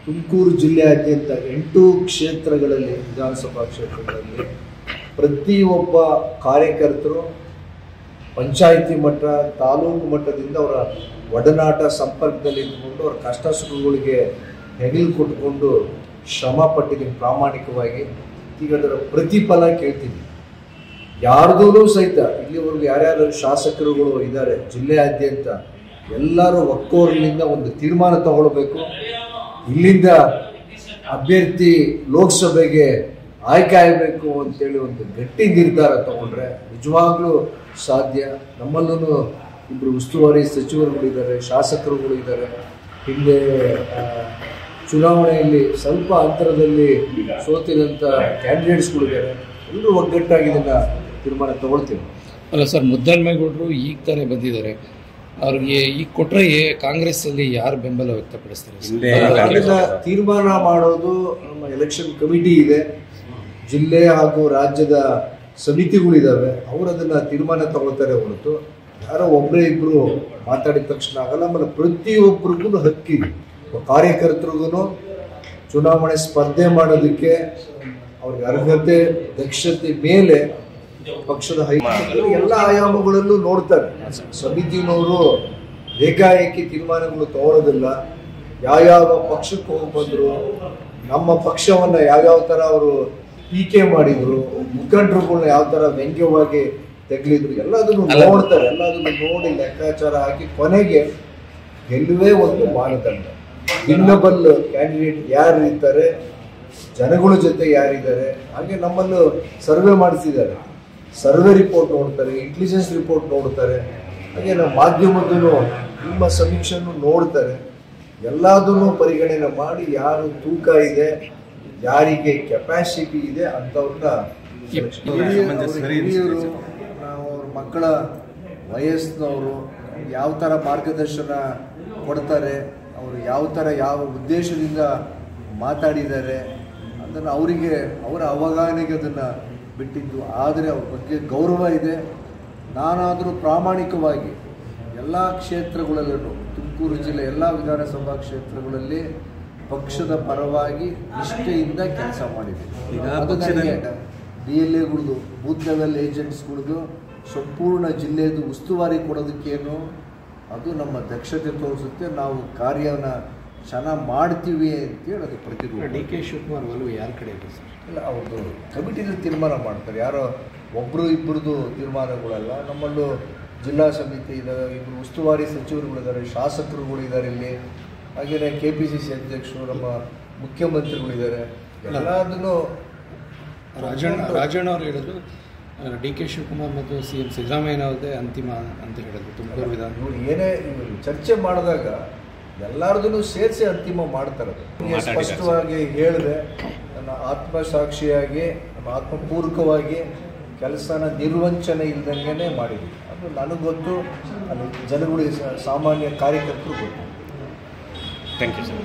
ತುಮಕೂರು ಜಿಲ್ಲೆಯಾದ್ಯಂತ 8 ಕ್ಷೇತ್ರಗಳಲ್ಲಿ ವಿಧಾನಸಭಾ ಕ್ಷೇತ್ರಗಳಲ್ಲಿ ಪ್ರತಿಯೊಬ್ಬ ಕಾರ್ಯಕರ್ತರು ಪಂಚಾಯಿತಿ ಮಟ್ಟ ತಾಲೂಕು ಮಟ್ಟದಿಂದ ಅವರ ಒಡನಾಟ ಸಂಪರ್ಕದಲ್ಲಿ ಇದ್ದುಕೊಂಡು ಅವರ ಕಷ್ಟ ಸುಖಗಳಿಗೆ ಹೆಗಲು ಕೊಟ್ಟುಕೊಂಡು ಶ್ರಮ ಪಟ್ಟಿದ್ದೀನಿ ಪ್ರಾಮಾಣಿಕವಾಗಿ. ಈಗ ಅದರ ಪ್ರತಿಫಲ ಕೇಳ್ತೀನಿ. ಯಾರ್ದೂ ಸಹಿತ ಇಲ್ಲಿವರೆಗೂ ಯಾರ್ಯಾರು ಶಾಸಕರುಗಳು ಇದ್ದಾರೆ ಜಿಲ್ಲೆಯಾದ್ಯಂತ ಎಲ್ಲರೂ ಒಕ್ಕೋರಿನಿಂದ ಒಂದು ತೀರ್ಮಾನ ತಗೊಳ್ಬೇಕು. ಇಲ್ಲಿಂದ ಅಭ್ಯರ್ಥಿ ಲೋಕಸಭೆಗೆ ಆಯ್ಕೆ ಆಗಬೇಕು ಅಂತೇಳಿ ಒಂದು ಗಟ್ಟಿ ನಿರ್ಧಾರ ತಗೊಂಡ್ರೆ ನಿಜವಾಗ್ಲೂ ಸಾಧ್ಯ. ನಮ್ಮಲ್ಲೂ ಇಬ್ಬರು ಉಸ್ತುವಾರಿ ಸಚಿವರುಗಳಿದ್ದಾರೆ, ಶಾಸಕರುಗಳು ಇದ್ದಾರೆ. ಹಿಂದೆ ಚುನಾವಣೆಯಲ್ಲಿ ಸ್ವಲ್ಪ ಅಂತರದಲ್ಲಿ ಸೋತಿದಂಥ ಕ್ಯಾಂಡಿಡೇಟ್ಸ್ಗಳಿದ್ದಾರೆ. ಎಲ್ಲರೂ ಒಗ್ಗಟ್ಟಾಗಿ ಇದನ್ನು ತೀರ್ಮಾನ ತಗೊಳ್ತೀವಿ. ಅಲ್ಲ ಸರ್, ಮುದ್ದಹನುಮೇಗೌಡರು ಈಗ ತಾನೇ ಬಂದಿದ್ದಾರೆ. ಅವ್ರಿಗೆ ಈಗ ಕೊಟ್ಟರೆ ಕಾಂಗ್ರೆಸ್ಸಲ್ಲಿ ಯಾರು ಬೆಂಬಲ ವ್ಯಕ್ತಪಡಿಸ್ತಾರೆ? ಅದನ್ನ ತೀರ್ಮಾನ ಮಾಡೋದು ನಮ್ಮ ಎಲೆಕ್ಷನ್ ಕಮಿಟಿ ಇದೆ, ಜಿಲ್ಲೆ ಹಾಗೂ ರಾಜ್ಯದ ಸಮಿತಿಗಳಿದ್ದಾವೆ. ಅವರು ಅದನ್ನು ತೀರ್ಮಾನ ತಗೊಳ್ತಾರೆ ಹೊರತು ಯಾರೋ ಒಬ್ಬರೇ ಇಬ್ಬರು ಮಾತಾಡಿದ ತಕ್ಷಣ ಆಗಲ್ಲ. ಆಮೇಲೆ ಪ್ರತಿಯೊಬ್ಬರಿಗೂ ಹಕ್ಕಿದೆ. ಕಾರ್ಯಕರ್ತರಿಗೂ ಚುನಾವಣೆ ಸ್ಪರ್ಧೆ ಮಾಡೋದಕ್ಕೆ ಅವ್ರಿಗೆ ಅರ್ಹತೆ ದಕ್ಷತೆ ಮೇಲೆ ಪಕ್ಷದ ಹೈಕಮಾಂಡ್ ಎಲ್ಲ ಆಯಾಮಗಳಲ್ಲೂ ನೋಡ್ತಾರೆ. ಸಮಿತಿನವರು ಏಕಾಏಕಿ ತೀರ್ಮಾನಗಳು ತಗೊಳ್ಳೋದಿಲ್ಲ. ಯಾವ್ಯಾವ ಪಕ್ಷಕ್ಕೆ ಹೋಗಿ ಬಂದರು, ನಮ್ಮ ಪಕ್ಷವನ್ನು ಯಾವ್ಯಾವ ಥರ ಅವರು ಟೀಕೆ ಮಾಡಿದ್ರು, ಮುಖಂಡರುಗಳನ್ನ ಯಾವ ಥರ ವ್ಯಂಗ್ಯವಾಗಿ ತೆಗಲಿದ್ರು, ಎಲ್ಲದನ್ನು ನೋಡ್ತಾರೆ. ಎಲ್ಲದನ್ನು ನೋಡಿ ಲೆಕ್ಕಾಚಾರ ಹಾಕಿ ಕೊನೆಗೆ ಗೆಲ್ಲುವೇ ಒಂದು ಮಾನದಂಡ. ಇನ್ನೊಬ್ಬಲ್ ಕ್ಯಾಂಡಿಡೇಟ್ ಯಾರು ಇರ್ತಾರೆ, ಜನಗಳ ಜೊತೆ ಯಾರಿದ್ದಾರೆ. ಹಾಗೆ ನಮ್ಮಲ್ಲೂ ಸರ್ವೆ ಮಾಡಿಸಿದ್ದಾರೆ. ಸರ್ವೆ ರಿಪೋರ್ಟ್ ನೋಡ್ತಾರೆ, ಇಂಟೆಲಿಜೆನ್ಸ್ ರಿಪೋರ್ಟ್ ನೋಡ್ತಾರೆ. ಹಾಗೆ ನಮ್ಮ ಮಾಧ್ಯಮದೂ ನಿಮ್ಮ ಸಮೀಕ್ಷೆಯನ್ನು ನೋಡ್ತಾರೆ. ಎಲ್ಲದನ್ನು ಪರಿಗಣನೆ ಮಾಡಿ ಯಾರು ತೂಕ ಇದೆ, ಯಾರಿಗೆ ಕೆಪಾಸಿಟಿ ಇದೆ ಅಂಥವ್ರನ್ನ ಹಿರಿಯರು, ನಾವು ಅವ್ರ ಮಕ್ಕಳ ವಯಸ್ಸಿನವರು ಯಾವ ಥರ ಮಾರ್ಗದರ್ಶನ ಕೊಡ್ತಾರೆ, ಅವರು ಯಾವ ಥರ ಯಾವ ಉದ್ದೇಶದಿಂದ ಮಾತಾಡಿದ್ದಾರೆ ಅದನ್ನು ಅವರಿಗೆ ಅವರ ಅವಗಾಹನೆಗೆ ಅದನ್ನು ಬಿಟ್ಟಿದ್ದು. ಆದರೆ ಅವ್ರ ಬಗ್ಗೆ ಗೌರವ ಇದೆ. ನಾನಾದರೂ ಪ್ರಾಮಾಣಿಕವಾಗಿ ಎಲ್ಲ ಕ್ಷೇತ್ರಗಳಲ್ಲೂ ತುಮಕೂರು ಜಿಲ್ಲೆ ಎಲ್ಲ ವಿಧಾನಸಭಾ ಕ್ಷೇತ್ರಗಳಲ್ಲಿ ಪಕ್ಷದ ಪರವಾಗಿ ನಿಷ್ಠೆಯಿಂದ ಕೆಲಸ ಮಾಡಿದ್ದೀನಿ. ಅದು ನನಗೆ DLAಗಳದು ಬೂತ್ ಲೆವೆಲ್ ಏಜೆಂಟ್ಸ್ಗಳದು ಸಂಪೂರ್ಣ ಜಿಲ್ಲೆಯದು ಉಸ್ತುವಾರಿ ಕೊಡೋದಕ್ಕೇನು ಅದು ನಮ್ಮ ದಕ್ಷತೆ ತೋರಿಸುತ್ತೆ. ನಾವು ಕಾರ್ಯನ ಚೆನ್ನಾಗಿ ಮಾಡ್ತೀವಿ ಅಂತೇಳಿ ಅದು ಪ್ರತಿರೂಪ. DK ಶಿವಕುಮಾರ್ ಒಲವು ಯಾರ ಕಡೆ ಇದೆ ಸರ್? ಇಲ್ಲ, ಅವ್ರದ್ದು ಕಮಿಟಿದು ತೀರ್ಮಾನ ಮಾಡ್ತಾರೆ. ಯಾರೋ ಒಬ್ಬರು ಇಬ್ಬರದು ತೀರ್ಮಾನಗಳಲ್ಲ. ನಮ್ಮಲ್ಲೂ ಜಿಲ್ಲಾ ಸಮಿತಿ ಇದ್ದಾರೆ, ಇಬ್ಬರು ಉಸ್ತುವಾರಿ ಸಚಿವರುಗಳಿದ್ದಾರೆ, ಶಾಸಕರುಗಳಿದ್ದಾರೆ ಇಲ್ಲಿ. ಹಾಗೆಯೇ KPCC ಅಧ್ಯಕ್ಷರು, ನಮ್ಮ ಮುಖ್ಯಮಂತ್ರಿಗಳಿದ್ದಾರೆ. ಎಲ್ಲದನ್ನು ರಾಜಣ್ಣ ಅವರು ಹೇಳಿದ್ರು DK ಶಿವಕುಮಾರ್ ಮತ್ತು CM ಸಿದ್ದರಾಮಯ್ಯನವ್ರದ್ದೇ ಅಂತಿಮ ಅಂತ ಹೇಳಿದ್ರು ತುಮಕೂರು ವಿಧಾನ. ಇವರು ಏನೇ ಇವರು ಚರ್ಚೆ ಮಾಡಿದಾಗ ಎಲ್ಲರದನ್ನು ಸೇರಿಸಿ ಅಂತಿಮ ಮಾಡ್ತಾರೆ. ಸ್ಪಷ್ಟವಾಗಿ ಹೇಳಿದೆ, ನನ್ನ ಆತ್ಮಸಾಕ್ಷಿಯಾಗಿ ನಮ್ಮ ಆತ್ಮಪೂರ್ವಕವಾಗಿ ಕೆಲಸನ ನಿರ್ವಂಚನೆ ಇಲ್ದಂಗೆ ಮಾಡಿದ್ವಿ. ಅದು ನನಗೆ ಗೊತ್ತು, ಅದು ಜನಗಳಿಗೆ ಸಾಮಾನ್ಯ ಕಾರ್ಯಕರ್ತರು ಗೊತ್ತು. Thank you sir.